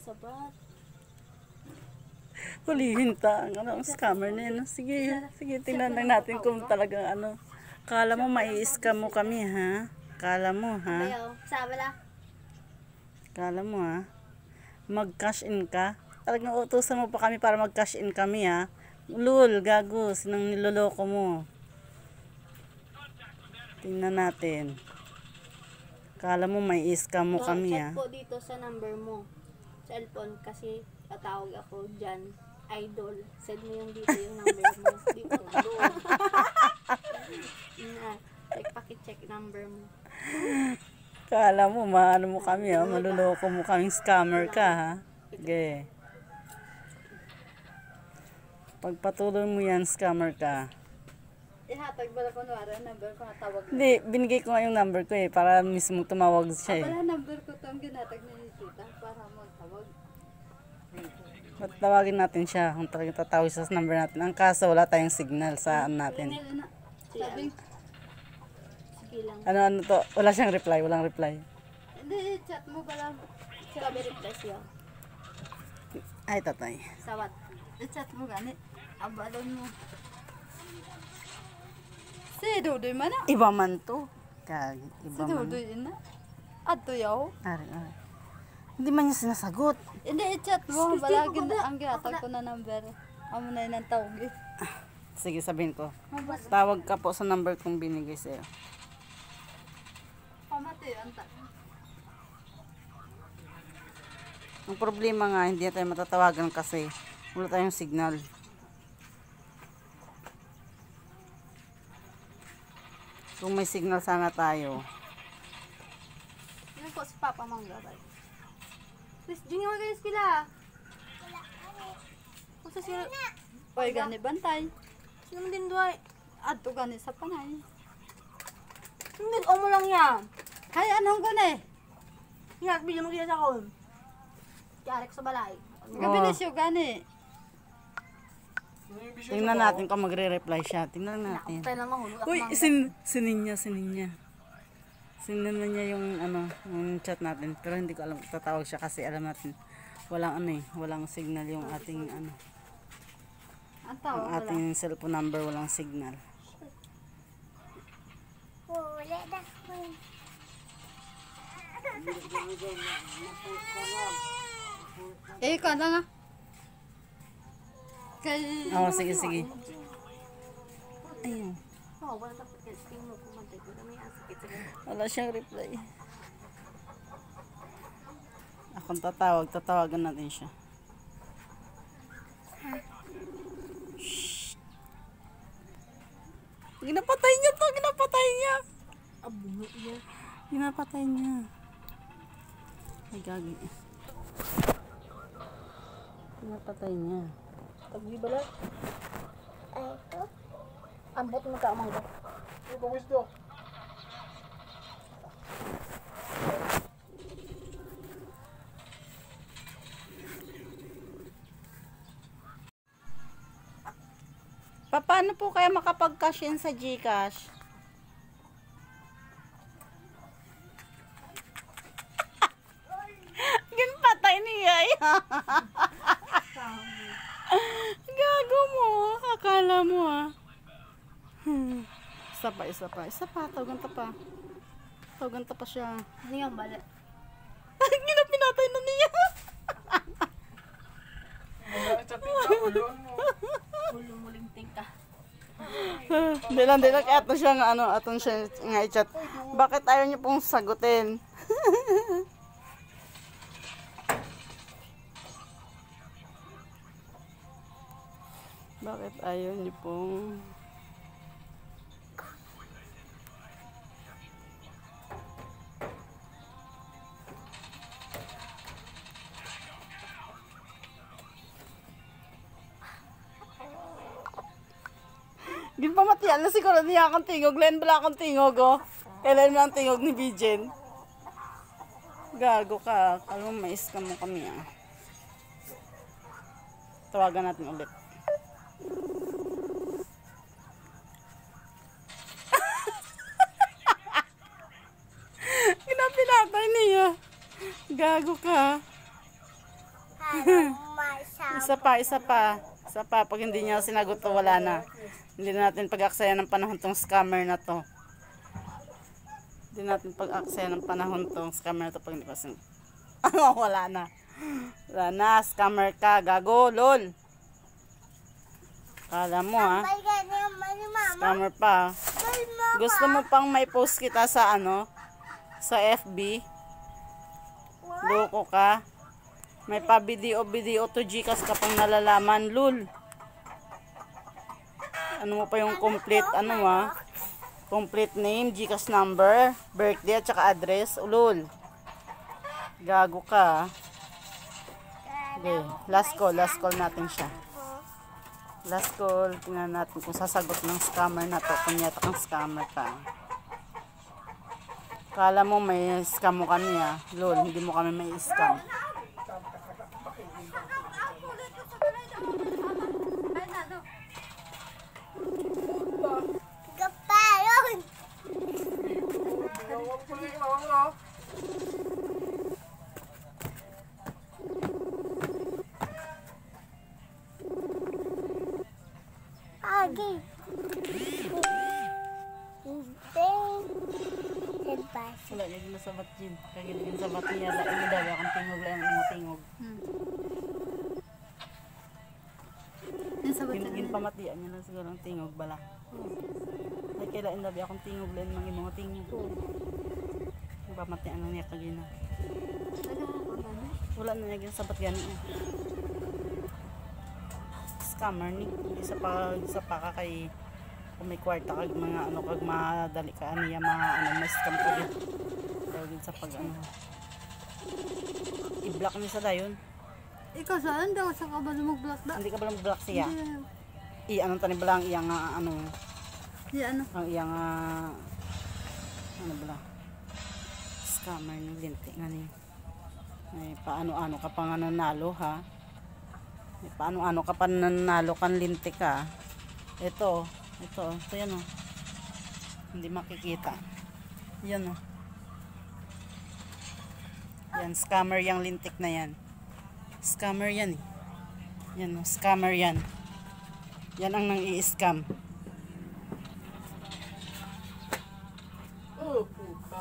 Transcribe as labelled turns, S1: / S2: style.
S1: sabat.
S2: Hulihin ta ang scammer na yan. Sige, sige, tingnan lang natin kung talagang ano. Kala mo mai-scam mo kami, ha? Kala mo, ha?
S1: Ayaw, sabi lang.
S2: Kala mo, ha? Mag-cash in ka? Talagang utusan mo pa kami para mag-cash in kami, ha? Lul, gago, sinang niloloko mo. Tingnan natin. Kala mo may scam mo kami, ha?
S1: Check po dito sa number mo. Cellphone kasi tatawag ako dyan. Idol. Send mo yung dito yung number mo. Dito, doon. Check, paki-check number mo.
S2: Kala mo, maano mo kami, ha? Maluloko mo kaming scammer ka, ha? Sige. Pagpatuloy mo yan, scammer ka.
S1: Ihatag ba na kunwari ang number ko natawag?
S2: Hindi, binigay ko nga yung number ko, para mismo tumawag siya,
S1: Pala number ko to ang ginatag na ni Tita para magtawag.
S2: Tawagin natin siya kung talagang tatawag sa number natin. Ang kaso, wala tayong signal sa natin.
S1: Sabi, sige lang.
S2: Ano to? Wala siyang reply, walang reply.
S1: Hindi, chat mo ba lang? Sabi reply siya.
S2: Ay, tatay.
S1: Sawat. I-chat mo gani. Abalon mo. Si Dudoy man na.
S2: Iba man to. Iba
S1: Si
S2: man.
S1: Dudoy na. Ato yaw.
S2: Ari. Hindi man niya sinasagot.
S1: Hindi, i-chat mo. Balagin na ang ginatag ko na number. Amo na yun ang tawag eh.
S2: Sige, sabihin ko. Tawag ka po sa number kong binigay sa'yo.
S1: Pamati, anta.
S2: Ang problema nga, hindi na tayo matatawagan kasi wala tayong signal. Kung may signal sana tayo.
S1: Yan po si Papa Mangga. Please, Junior, guys, kila. Kung sa sila. Oy, gani bantay. Sino din doy? Ato gani sa panay. Hindi, mo lang yan. Hay, anong gani? Nga, bigyan mo kaya sa kon. Yarek sa balay. Gabilis yung gani.
S2: Tingnan natin kung magre-reply siya. Tingnan natin.
S1: Tayo lang mahulog.
S2: Uy, sininya. Sinan na niya yung yung chat natin. Pero hindi ko alam kung tatawag siya kasi alam natin walang signal yung ating yung ating cellphone number, walang signal.
S1: Ka na nga.
S2: Oo, sige. Ayun. Wala siyang reply. Akong tatawagan natin siya. Shhh. Ginapatay niya.
S1: Abungo niya.
S2: Ginapatay niya. Ay, gagi. Ginapatay niya.
S1: Tagli bala. Ay, ito. Ambot mo ka amang ba?
S3: Ito, gusto.
S2: Paano po kaya makapag-cash in sa GCash? Ginpatay niya. Gago mo. Akala mo Isa pa. Tawagan pa siya.
S1: Ano yung bala?
S2: Pinatay na niya.
S1: Ulumulinting ka.
S2: Hindi lang. Ato siya nga aton siya nga i-chat. Bakit ayaw niyo pong sagutin? Bakit ayaw niyo pong ginpamatiyan na siguro niya akong tingog. Len bala akong tingog, Kailan mo ang tingog ni Bijen? Gago ka. Kala mo ma-scam mo kami, Tawagan natin ulit. Ginapinatay niya. Gago ka. Isa pa. Pag hindi niya sinagot to, wala na. Hindi na natin pag-aksaya ng panahon tong scammer na to. Hindi natin pag-aksaya ng panahon tong scammer na to pag hindi pa sinagot. Wala na. Wala na. Scammer ka. Gago. Lol. Kala mo ha. Scammer pa. Gusto mo pang may post kita sa ano? Sa FB? Loko ka. May pa video to Gcash ka pang nalalaman. Lul. Ano mo pa yung complete ano ha? Complete name, Gcash number, birthday at saka address. Lul. Gago ka. Okay. Last call natin siya. Last call. Tingnan natin kung sasagot ng scammer na to. Kung yata kang scammer ka. Kala mo may scam mo kami ha. Lol, hindi mo kami may scam. Wala niya din sa bat yun. Kagilagin sa bat niya. Lain niya daw. Akong tingog lang ang tingog. Yung pamatian niya lang siguro ang tingog bala. Ay kailain daw akong tingog lang mga mga tingog. Yung pamatian lang niya kagina. Wala na niya sa bat gani. Scammer ni. Isa pa ka kay kung may kwarta kag mga ano kag madali ka niya mga ano mas scam ko din. Tawagin sa pag ano. I-block niya sa dayon.
S1: Ikaw saan daw sa ka ba mag-block da?
S2: Hindi ka ba mag-block siya? Anong tani ba lang iyang ano?
S1: Ano?
S2: Ang iyang ano ba? Scammer ng linti nga ni. Ay paano-ano ka pa nga nanalo ha? Ay, paano-ano ka pa nanalo kan linti ka? Ito yan oh. Hindi makikita. Yan oh. Yan, scammer yang lintik na yan. Scammer yan eh. Yan oh, scammer yan. Yan ang nang i-scam.
S1: Oh, puta.